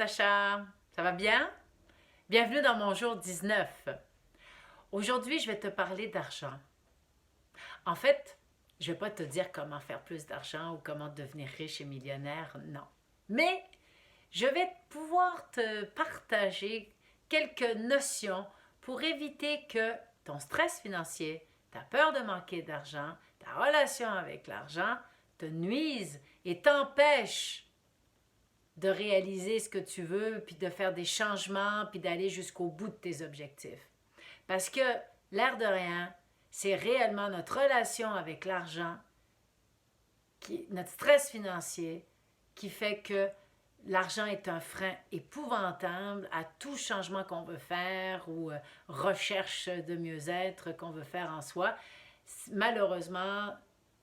Natacha, ça va bien? Bienvenue dans mon jour 19. Aujourd'hui, je vais te parler d'argent. En fait, je ne vais pas te dire comment faire plus d'argent ou comment devenir riche et millionnaire, non. Mais je vais pouvoir te partager quelques notions pour éviter que ton stress financier, ta peur de manquer d'argent, ta relation avec l'argent te nuisent et t'empêchent de réaliser ce que tu veux, puis de faire des changements, puis d'aller jusqu'au bout de tes objectifs. Parce que, l'air de rien, c'est réellement notre relation avec l'argent, notre stress financier, qui fait que l'argent est un frein épouvantable à tout changement qu'on veut faire ou recherche de mieux-être qu'on veut faire en soi. Malheureusement,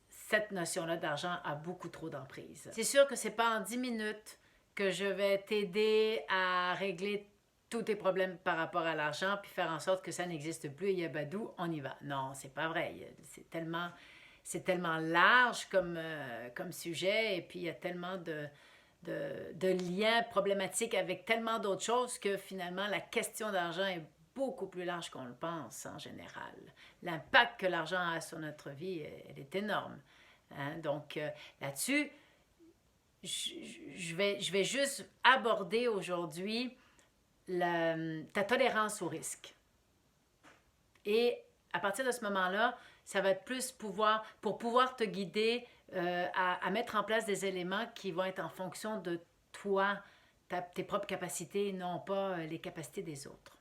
cette notion-là d'argent a beaucoup trop d'emprise. C'est sûr que ce n'est pas en 10 minutes que je vais t'aider à régler tous tes problèmes par rapport à l'argent puis faire en sorte que ça n'existe plus et yabadou, on y va. Non, c'est pas vrai. C'est tellement large comme sujet et puis il y a tellement de liens problématiques avec tellement d'autres choses que finalement la question d'argent est beaucoup plus large qu'on le pense en général. L'impact que l'argent a sur notre vie, elle est énorme. Hein? Donc là-dessus, je vais juste aborder aujourd'hui ta tolérance au risque. Et à partir de ce moment-là, ça va être plus pour pouvoir te guider à mettre en place des éléments qui vont être en fonction de toi, tes propres capacités, non pas les capacités des autres.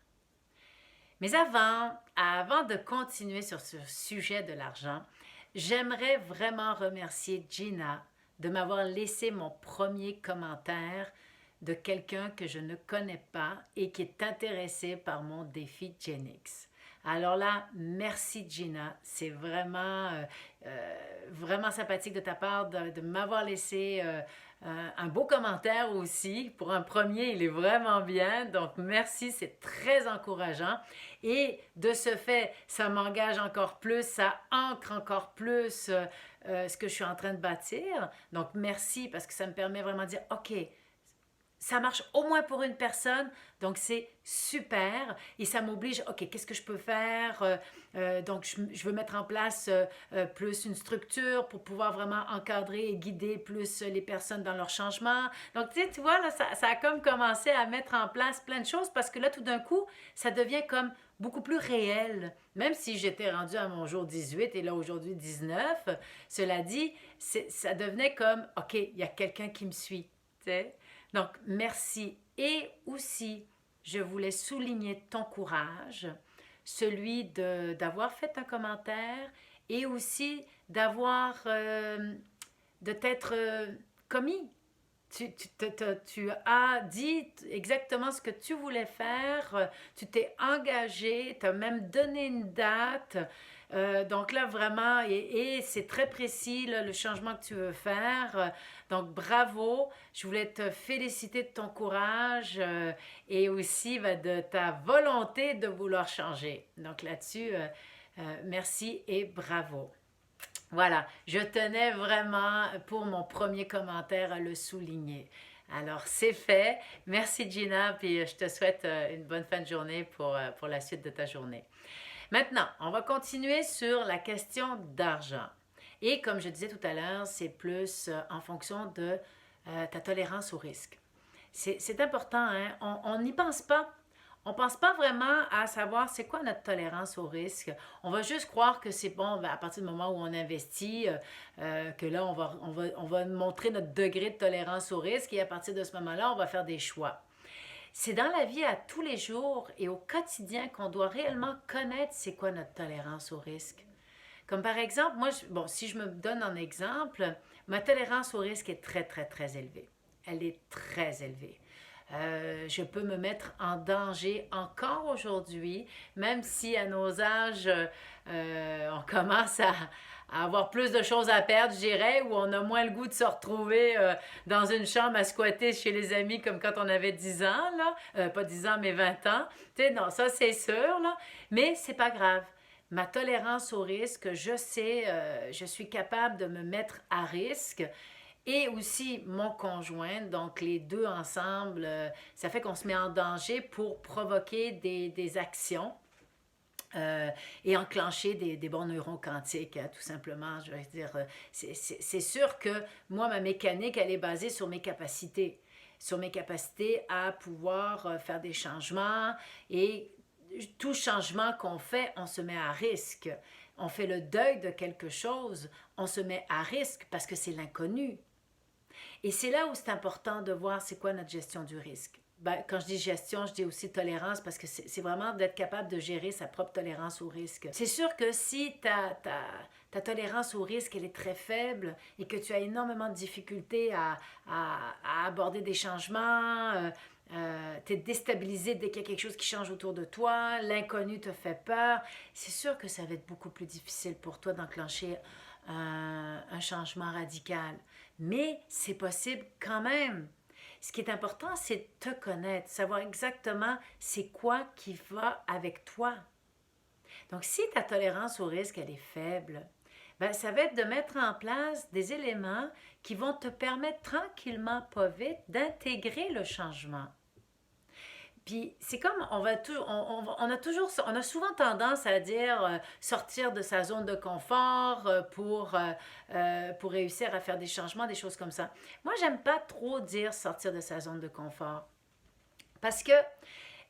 Mais avant de continuer sur ce sujet de l'argent, j'aimerais vraiment remercier Gina de m'avoir laissé mon premier commentaire de quelqu'un que je ne connais pas et qui est intéressé par mon défi Genix. Alors là, merci Gina, c'est vraiment sympathique de ta part de m'avoir laissé un beau commentaire aussi. Pour un premier, il est vraiment bien, donc merci, c'est très encourageant. Et de ce fait, ça m'engage encore plus, ça ancre encore plus ce que je suis en train de bâtir. Donc merci parce que ça me permet vraiment de dire, OK, ça marche au moins pour une personne, donc c'est super. Et ça m'oblige, OK, qu'est-ce que je peux faire? Donc, je veux mettre en place plus une structure pour pouvoir vraiment encadrer et guider plus les personnes dans leur changement. Donc, tu vois, là, ça a comme commencé à mettre en place plein de choses parce que là, tout d'un coup, ça devient comme beaucoup plus réel. Même si j'étais rendue à mon jour 18 et là, aujourd'hui, 19, cela dit, ça devenait comme, OK, il y a quelqu'un qui me suit, tu sais. Donc, merci. Et aussi, je voulais souligner ton courage, celui d'avoir fait un commentaire et aussi de t'être commis. Tu as dit exactement ce que tu voulais faire, tu t'es engagé, tu as même donné une date. Donc là, vraiment, et c'est très précis, là, le changement que tu veux faire. Donc, bravo. Je voulais te féliciter de ton courage et aussi de ta volonté de vouloir changer. Donc là-dessus, merci et bravo. Voilà, je tenais vraiment pour mon premier commentaire à le souligner. Alors, c'est fait. Merci Gina, puis je te souhaite une bonne fin de journée pour la suite de ta journée. Maintenant, on va continuer sur la question d'argent. Et comme je disais tout à l'heure, c'est plus en fonction de ta tolérance au risque. C'est important, hein? On n'y pense pas. On ne pense pas vraiment à savoir c'est quoi notre tolérance au risque. On va juste croire que c'est bon à partir du moment où on investit, que là, on va montrer notre degré de tolérance au risque et à partir de ce moment-là, on va faire des choix. C'est dans la vie à tous les jours et au quotidien qu'on doit réellement connaître c'est quoi notre tolérance au risque. Comme par exemple, moi, si je me donne un exemple, ma tolérance au risque est très, très, très élevée. Elle est très élevée. Je peux me mettre en danger encore aujourd'hui, même si à nos âges, on commence à avoir plus de choses à perdre, je dirais, où on a moins le goût de se retrouver dans une chambre à squatter chez les amis comme quand on avait 10 ans, là. Pas 10 ans, mais 20 ans. Tu sais, non, ça c'est sûr, là. Mais c'est pas grave. Ma tolérance au risque, je sais, je suis capable de me mettre à risque et aussi mon conjoint. Donc, les deux ensemble, ça fait qu'on se met en danger pour provoquer des actions et enclencher des bons neurones quantiques, tout simplement. Je veux dire, c'est sûr que moi, ma mécanique, elle est basée sur mes capacités à pouvoir faire des changements et tout changement qu'on fait, on se met à risque. On fait le deuil de quelque chose, on se met à risque parce que c'est l'inconnu. Et c'est là où c'est important de voir c'est quoi notre gestion du risque. Ben, quand je dis gestion, je dis aussi tolérance parce que c'est vraiment d'être capable de gérer sa propre tolérance au risque. C'est sûr que si ta tolérance au risque elle est très faible et que tu as énormément de difficultés à aborder des changements, tu es déstabilisé dès qu'il y a quelque chose qui change autour de toi, l'inconnu te fait peur, c'est sûr que ça va être beaucoup plus difficile pour toi d'enclencher un changement radical. Mais c'est possible quand même. Ce qui est important, c'est de te connaître, savoir exactement c'est quoi qui va avec toi. Donc, si ta tolérance au risque, elle est faible, ben, ça va être de mettre en place des éléments qui vont te permettre tranquillement, pas vite, d'intégrer le changement. Puis c'est comme on a souvent tendance à dire sortir de sa zone de confort pour réussir à faire des changements, des choses comme ça. Moi, j'aime pas trop dire sortir de sa zone de confort parce que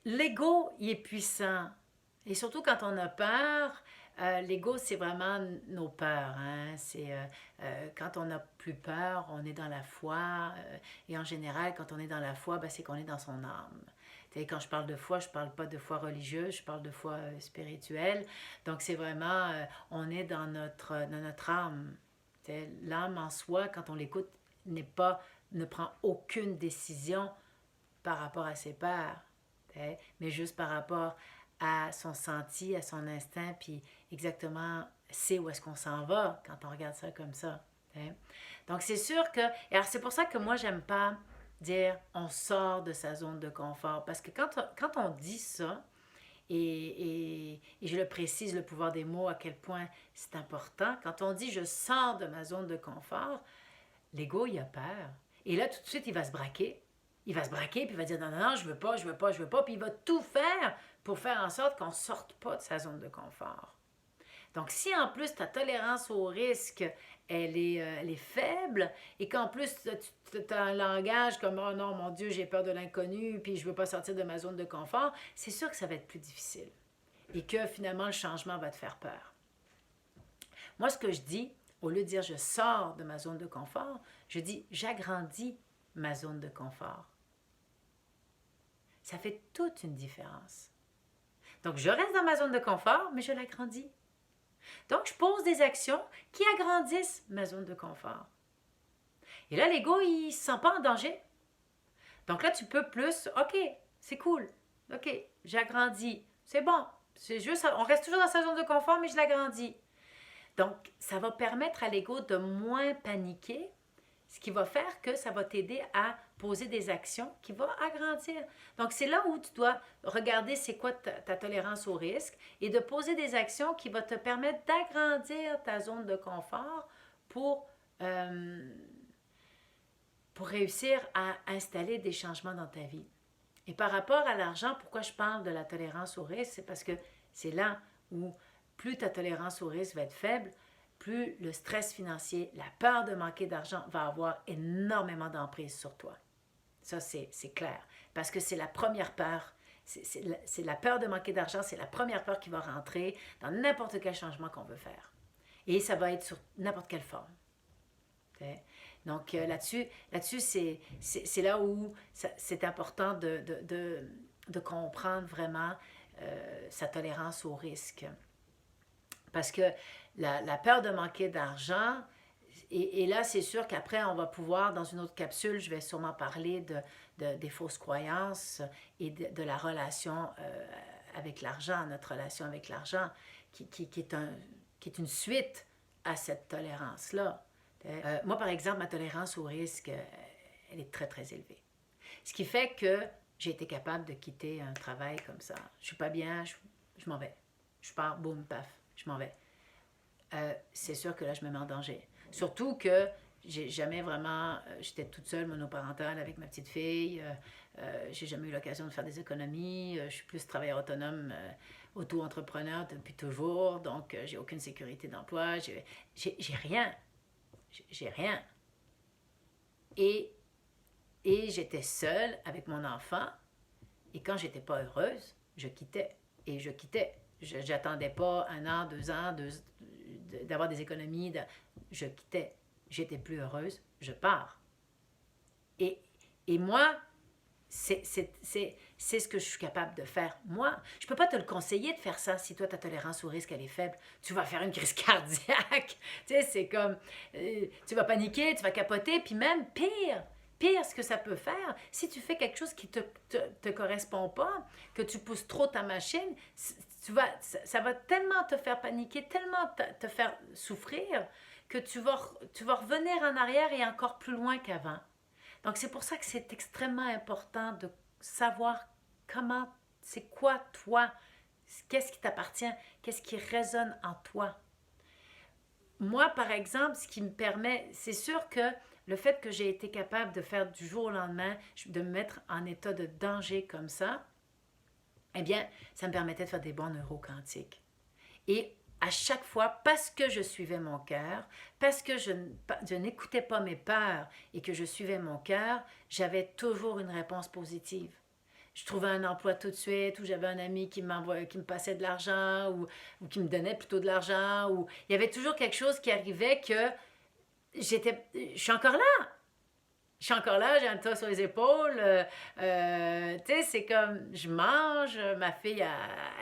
l'ego, il est puissant. Et surtout quand on a peur, l'ego, c'est vraiment nos peurs. Hein? Quand on n'a plus peur, on est dans la foi. Et en général, quand on est dans la foi, ben, c'est qu'on est dans son âme. Quand je parle de foi, je ne parle pas de foi religieuse, je parle de foi spirituelle. Donc, c'est vraiment, on est dans notre âme. L'âme en soi, quand on l'écoute, ne prend aucune décision par rapport à ses peurs, mais juste par rapport à son senti, à son instinct, puis exactement c'est où est-ce qu'on s'en va quand on regarde ça comme ça. Donc c'est sûr que, et alors c'est pour ça que moi j'aime pas dire on sort de sa zone de confort, parce que quand on dit ça, et je le précise, le pouvoir des mots, à quel point c'est important, quand on dit je sors de ma zone de confort, l'ego il a peur. Et là tout de suite il va se braquer. Il va se braquer, puis il va dire non, non, non, je veux pas, je veux pas, je veux pas, puis il va tout faire pour faire en sorte qu'on ne sorte pas de sa zone de confort. Donc, si en plus ta tolérance au risque, elle est faible, et qu'en plus tu as un langage comme oh non, mon Dieu, j'ai peur de l'inconnu, puis je ne veux pas sortir de ma zone de confort, c'est sûr que ça va être plus difficile. Et que finalement, le changement va te faire peur. Moi, ce que je dis, au lieu de dire je sors de ma zone de confort, je dis j'agrandis ma zone de confort. Ça fait toute une différence. Donc, je reste dans ma zone de confort, mais je l'agrandis. Donc, je pose des actions qui agrandissent ma zone de confort. Et là, l'ego, il ne se sent pas en danger. Donc là, tu peux plus, OK, c'est cool. OK, j'agrandis. C'est bon. C'est juste, on reste toujours dans sa zone de confort, mais je l'agrandis. Donc, ça va permettre à l'ego de moins paniquer, ce qui va faire que ça va t'aider à poser des actions qui vont agrandir. Donc, c'est là où tu dois regarder c'est quoi ta tolérance au risque et de poser des actions qui vont te permettre d'agrandir ta zone de confort pour réussir à installer des changements dans ta vie. Et par rapport à l'argent, pourquoi je parle de la tolérance au risque? C'est parce que c'est là où plus ta tolérance au risque va être faible, plus le stress financier, la peur de manquer d'argent va avoir énormément d'emprise sur toi. Ça, c'est clair. Parce que c'est la première peur. C'est la peur de manquer d'argent, c'est la première peur qui va rentrer dans n'importe quel changement qu'on veut faire. Et ça va être sur n'importe quelle forme. Donc là-dessus, c'est là où c'est important de comprendre vraiment sa tolérance au risque. Parce que la peur de manquer d'argent, et là, c'est sûr qu'après, on va pouvoir, dans une autre capsule, je vais sûrement parler des fausses croyances et de la relation avec l'argent, notre relation avec l'argent, qui est une suite à cette tolérance-là. Moi, par exemple, ma tolérance au risque, elle est très, très élevée. Ce qui fait que j'ai été capable de quitter un travail comme ça. Je suis pas bien, je m'en vais. Je pars, boum, paf, je m'en vais. C'est sûr que là, je me mets en danger. Surtout que j'ai jamais vraiment... j'étais toute seule, monoparentale, avec ma petite fille. J'ai jamais eu l'occasion de faire des économies. Je suis plus travailleur autonome, auto-entrepreneur depuis toujours. Donc, j'ai aucune sécurité d'emploi. J'ai rien. J'ai rien. Et, et j'étais seule avec mon enfant. Et quand j'étais pas heureuse, je quittais. Et je quittais. J'attendais pas 1 an, 2 ans d'avoir des économies. Je quittais. J'étais plus heureuse, je pars. Et, et moi, c'est ce que je suis capable de faire. Moi, je peux pas te le conseiller de faire ça si toi, ta tolérance au risque, elle est faible. Tu vas faire une crise cardiaque. Tu sais, c'est comme... tu vas paniquer, tu vas capoter, puis même pire, ce que ça peut faire, si tu fais quelque chose qui te correspond pas, que tu pousses trop ta machine, ça va tellement te faire paniquer, tellement te faire souffrir, que tu vas revenir en arrière et encore plus loin qu'avant. Donc, c'est pour ça que c'est extrêmement important de savoir comment, c'est quoi toi, qu'est-ce qui t'appartient, qu'est-ce qui résonne en toi. Moi, par exemple, ce qui me permet, c'est sûr que le fait que j'ai été capable de faire du jour au lendemain, de me mettre en état de danger comme ça, eh bien, ça me permettait de faire des bons neuroquantiques. Et à chaque fois, parce que je suivais mon cœur, parce que je n'écoutais pas mes peurs et que je suivais mon cœur, j'avais toujours une réponse positive. Je trouvais un emploi tout de suite, ou j'avais un ami qui me passait de l'argent, ou qui me donnait plutôt de l'argent, ou il y avait toujours quelque chose qui arrivait que je suis encore là. Je suis encore là, j'ai un toit sur les épaules. Tu sais, c'est comme, je mange, ma fille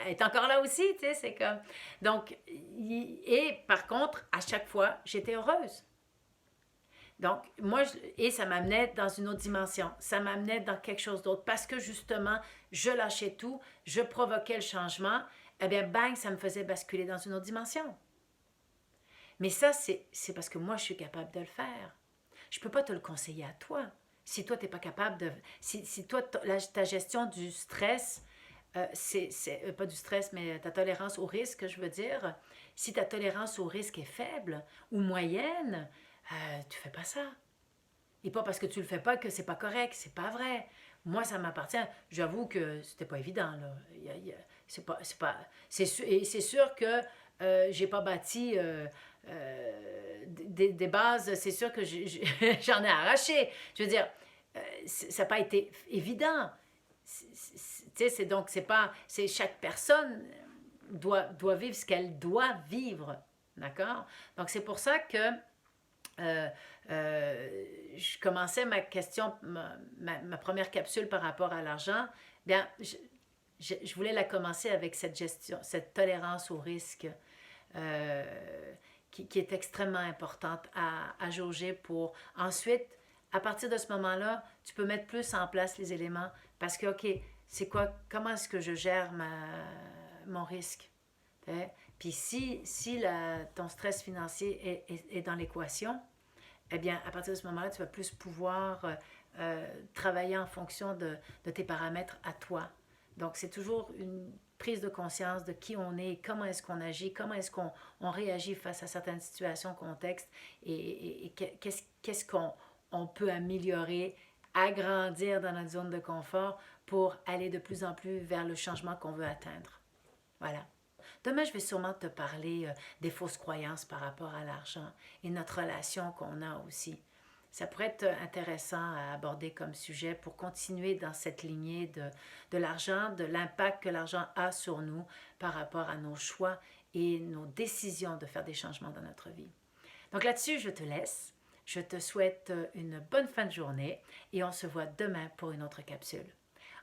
elle est encore là aussi, tu sais, c'est comme... Donc, et par contre, à chaque fois, j'étais heureuse. Donc, et ça m'amenait dans une autre dimension. Ça m'amenait dans quelque chose d'autre. Parce que justement, je lâchais tout, je provoquais le changement. Eh bien, bang, ça me faisait basculer dans une autre dimension. Mais ça, c'est parce que moi, je suis capable de le faire. Je ne peux pas te le conseiller à toi. Si toi, tu n'es pas capable de... Si toi, ta gestion du stress, pas du stress, mais ta tolérance au risque, je veux dire, si ta tolérance au risque est faible ou moyenne, tu ne fais pas ça. Et pas parce que tu le fais pas que c'est pas correct, c'est pas vrai. Moi, ça m'appartient. J'avoue que c'était pas évident, là. C'est sûr que j'ai pas bâti des bases, c'est sûr que j'en ai arraché. Je veux dire, ça n'a pas été évident. Donc, c'est pas... Chaque personne doit vivre ce qu'elle doit vivre. D'accord? Donc, c'est pour ça que je commençais ma question, ma première capsule par rapport à l'argent. Bien, je voulais la commencer avec cette gestion, cette tolérance au risque qui est extrêmement importante à jauger pour ensuite, à partir de ce moment-là, tu peux mettre plus en place les éléments parce que, OK, c'est quoi, comment est-ce que je gère mon risque? Puis si ton stress financier est dans l'équation, eh bien, à partir de ce moment-là, tu vas plus pouvoir travailler en fonction de tes paramètres à toi. Donc, c'est toujours une prise de conscience de qui on est, comment est-ce qu'on agit, comment est-ce qu'on réagit face à certaines situations, contextes, et qu'est-ce qu'on peut améliorer, agrandir dans notre zone de confort pour aller de plus en plus vers le changement qu'on veut atteindre. Voilà. Demain, je vais sûrement te parler des fausses croyances par rapport à l'argent et notre relation qu'on a aussi. Ça pourrait être intéressant à aborder comme sujet pour continuer dans cette lignée de l'argent, de l'impact que l'argent a sur nous par rapport à nos choix et nos décisions de faire des changements dans notre vie. Donc là-dessus, je te laisse. Je te souhaite une bonne fin de journée et on se voit demain pour une autre capsule.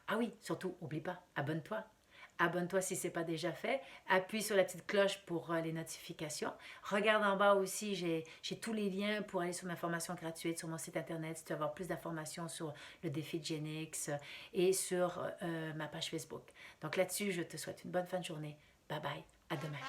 Ah oui, surtout, n'oublie pas, abonne-toi. Abonne-toi si ce n'est pas déjà fait. Appuie sur la petite cloche pour les notifications. Regarde en bas aussi, j'ai tous les liens pour aller sur ma formation gratuite sur mon site internet si tu veux avoir plus d'informations sur le défi de Genix et sur ma page Facebook. Donc là-dessus, je te souhaite une bonne fin de journée. Bye bye. À demain.